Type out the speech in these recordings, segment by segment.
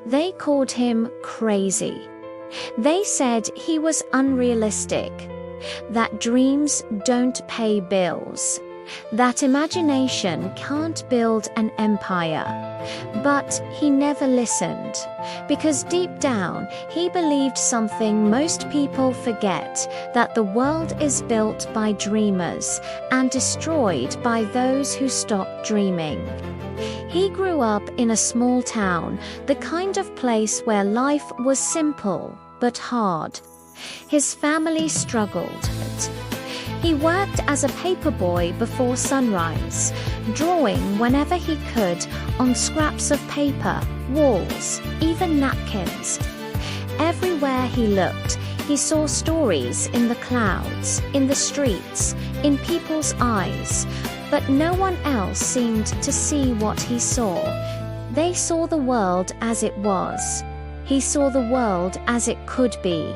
They called him crazy. They said he was unrealistic, that dreams don't pay bills, that imagination can't build an empire. But he never listened, because deep down he believed something most people forget, that the world is built by dreamers and destroyed by those who stop dreaming. He grew up in a small town, the kind of place where life was simple but hard. His family struggled. He worked as a paperboy before sunrise, drawing whenever he could on scraps of paper, walls, even napkins. Everywhere he looked, he saw stories in the clouds, in the streets, in people's eyes, but no one else seemed to see what he saw. They saw the world as it was. He saw the world as it could be.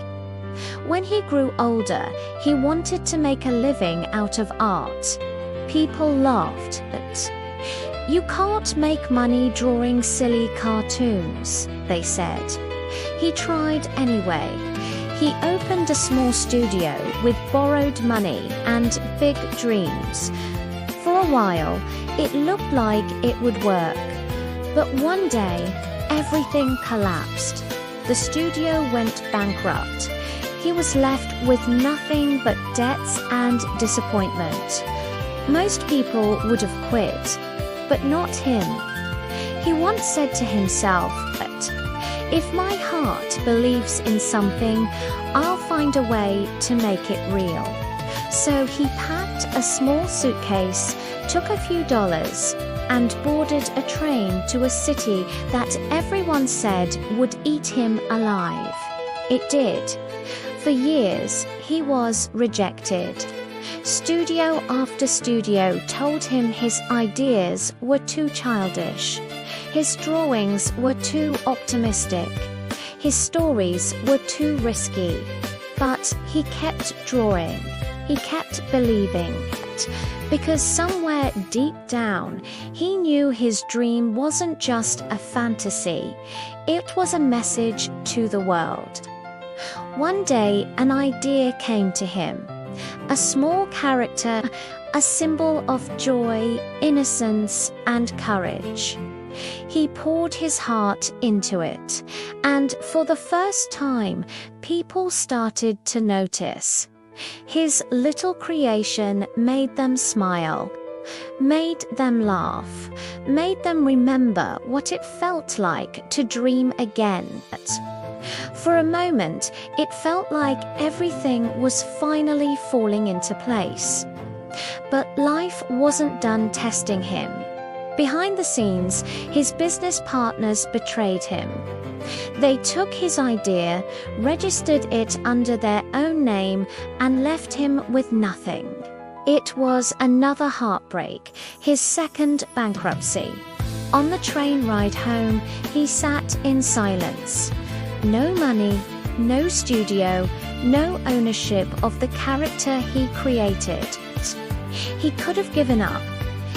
When he grew older, he wanted to make a living out of art. People laughed at, "You can't make money drawing silly cartoons," they said. He tried anyway. He opened a small studio with borrowed money and big dreams. For a while, it looked like it would work. But one day, everything collapsed. The studio went bankrupt. He was left with nothing but debts and disappointment. Most people would have quit, but not him. He once said to himself that, "If my heart believes in something, I'll find a way to make it real." So he packed a small suitcase, took a few dollars, and boarded a train to a city that everyone said would eat him alive. It did. For years, he was rejected. Studio after studio told him his ideas were too childish. His drawings were too optimistic. His stories were too risky. But he kept drawing. He kept believing. Because somewhere deep down, he knew his dream wasn't just a fantasy. It was a message to the world. One day, an idea came to him. A small character, a symbol of joy, innocence, and courage. He poured his heart into it, and for the first time, people started to notice. His little creation made them smile, made them laugh, made them remember what it felt like to dream again. For a moment, it felt like everything was finally falling into place. But life wasn't done testing him. Behind the scenes, his business partners betrayed him. They took his idea, registered it under their own name, and left him with nothing. It was another heartbreak, his second bankruptcy. On the train ride home, he sat in silence. No money, no studio, no ownership of the character he created. He could have given up.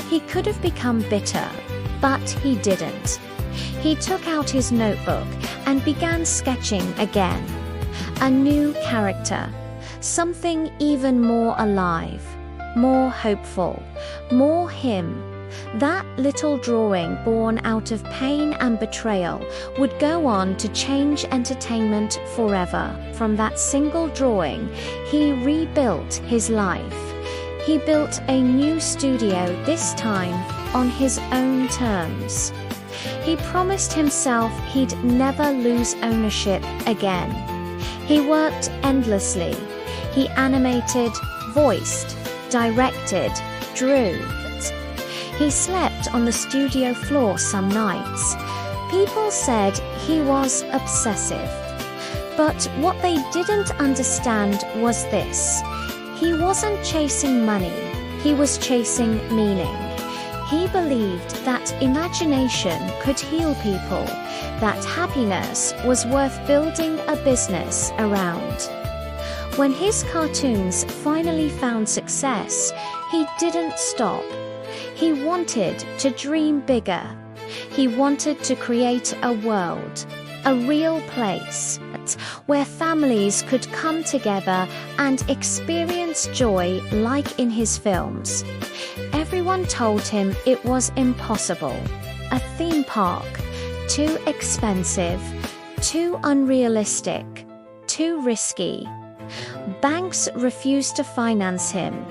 He could have become bitter, but he didn't. He took out his notebook and began sketching again. A new character, something even more alive, more hopeful, more him. That little drawing born out of pain and betrayal would go on to change entertainment forever. From that single drawing, he rebuilt his life. He built a new studio, this time on his own terms. He promised himself he'd never lose ownership again. He worked endlessly. He animated, voiced, directed, drew. He slept on the studio floor some nights. People said he was obsessive. But what they didn't understand was this. He wasn't chasing money. He was chasing meaning. He believed that imagination could heal people, that happiness was worth building a business around. When his cartoons finally found success, he didn't stop. He wanted to dream bigger. He wanted to create a world, a real place, where families could come together and experience joy like in his films. Everyone told him it was impossible. A theme park, too expensive, too unrealistic, too risky. Banks refused to finance him.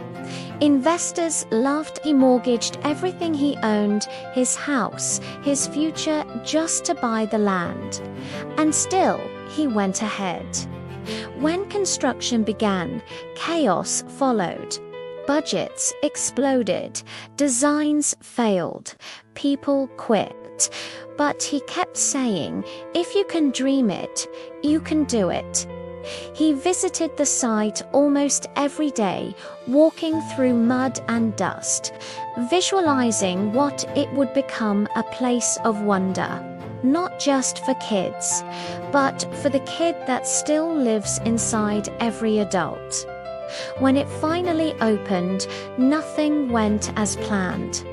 Investors laughed. He mortgaged everything he owned, his house, his future, just to buy the land. And still, he went ahead. When construction began, chaos followed. Budgets exploded. Designs failed. People quit. But he kept saying, if you can dream it, you can do it. He visited the site almost every day, walking through mud and dust, visualizing what it would become, a place of wonder, not just for kids, but for the kid that still lives inside every adult. When it finally opened, nothing went as planned.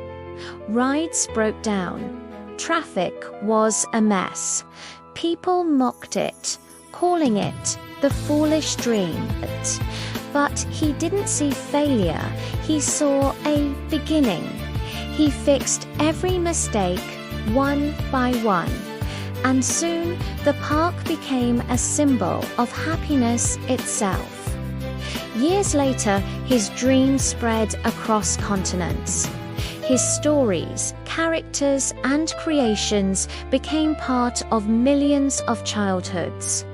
Rides broke down. Traffic was a mess. People mocked it, calling it the foolish dream. But he didn't see failure, he saw a beginning. He fixed every mistake, one by one. And soon, the park became a symbol of happiness itself. Years later, his dream spread across continents. His stories, characters, and creations became part of millions of childhoods.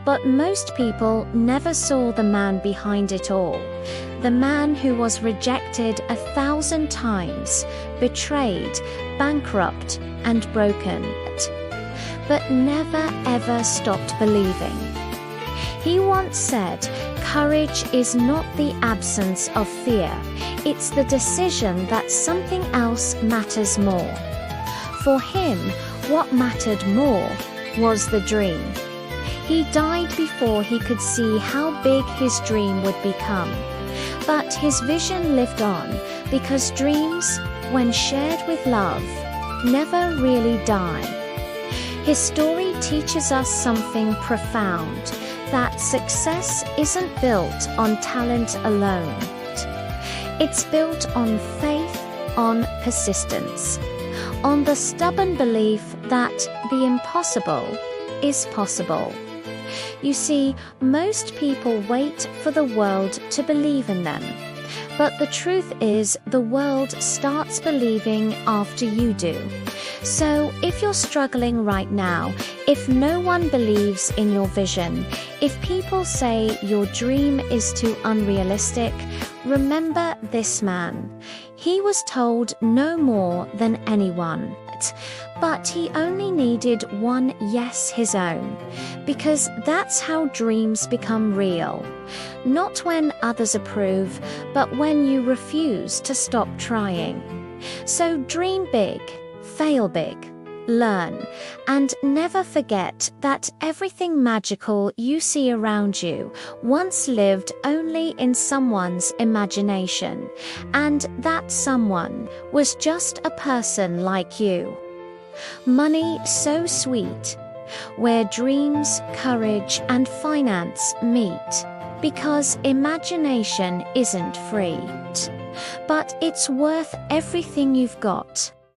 But most people never saw the man behind it all, the man who was rejected 1,000 times, betrayed, bankrupt, and broken, but never ever stopped believing. He once said, "Courage is not the absence of fear, it's the decision that something else matters more." For him, what mattered more was the dream. He died before he could see how big his dream would become. But his vision lived on, because dreams, when shared with love, never really die. His story teaches us something profound, that success isn't built on talent alone. It's built on faith, on persistence, on the stubborn belief that the impossible is possible. You see, most people wait for the world to believe in them. But the truth is, the world starts believing after you do. So if you're struggling right now, if no one believes in your vision, if people say your dream is too unrealistic, remember this man. He was told no more than anyone. But he only needed one yes, his own, because that's how dreams become real. Not when others approve, but when you refuse to stop trying. So dream big, fail big, learn, and never forget that everything magical you see around you once lived only in someone's imagination, and that someone was just a person like you. Money so sweet, where dreams, courage, and finance meet, because imagination isn't free, but it's worth everything you've got.